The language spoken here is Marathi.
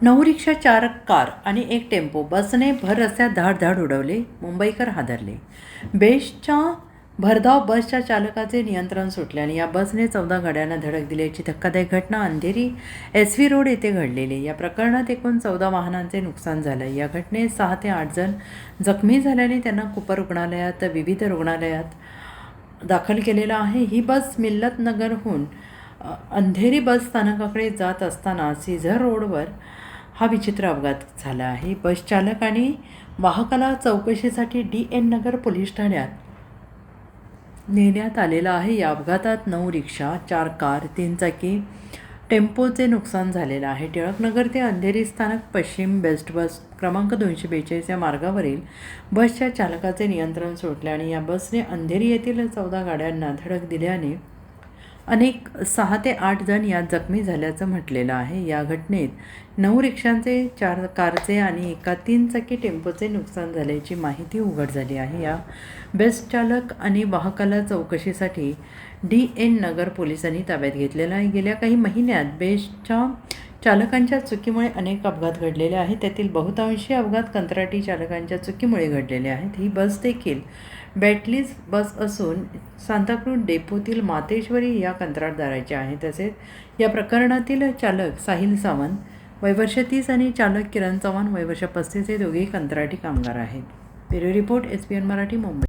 9 रिक्षा, 4 कार आणि एक टेम्पो बसने भर रस्त्यात धाड उडवले. मुंबईकर हादरले. बेस्टच्या भरधाव बसच्या चालकाचे नियंत्रण सुटल्याने या बसने 14 गाड्यांना धडक दिल्याची धक्कादायक घटना अंधेरी SV रोड येथे घडलेली. या प्रकरणात एकूण 14 वाहनांचे नुकसान झालं. या घटनेत 6 ते 8 जण जखमी झाल्याने त्यांना कुपर रुग्णालयात विविध रुग्णालयात दाखल केलेलं आहे. ही बस मिल्लतनगरहून अंधेरी बस स्थानकाकडे जात असताना सीझर रोडवर हा विचित्र अपघात झाला आहे. बस चालक आणि वाहकाला चौकशीसाठी DN नगर पोलीस ठाण्यात नेण्यात आलेला आहे. या अपघातात 9 रिक्षा, 4 कार, 3 चाकी टेम्पोचे नुकसान झालेलं आहे. टिळकनगर ते अंधेरी स्थानक पश्चिम बेस्ट बस क्रमांक 242 या मार्गावरील बसच्या चालकाचे नियंत्रण सुटले आणि या बसने अंधेरी येथील 14 गाड्यांना धडक दिल्याने अनेक 6 ते 8 जण यात जखमी झाल्याचं म्हटलेलं आहे. या घटनेत 9 रिक्षांचे, 4 कारचे आणि एका 3 चाकी टेम्पोचे नुकसान झाल्याची माहिती उघड झाली आहे. या बस चालक आणि वाहकाला चौकशीसाठी DN नगर पोलिसांनी ताब्यात घेतलेला आहे. गेल्या काही महिन्यात बेस्टच्या चालकांच्या चुकीमुळे अनेक अपघात घडलेले आहेत. त्यातील बहुतांशी अपघात कंत्राटी चालकांच्या चुकीमुळे घडलेले आहेत. ही बस देखील बॅटलीज बस असून सांताक्रूज डेपोतील मातेश्वरी या कंत्राटदाराची आहे. तसेच या प्रकरणातील चालक साहिल सावंत वय वर्ष 30 आणि चालक किरण चव्हाण वय वर्ष 35 हे दोघेही कंत्राटी कामगार आहेत. Bureau report SBN Marathi, Mumbai.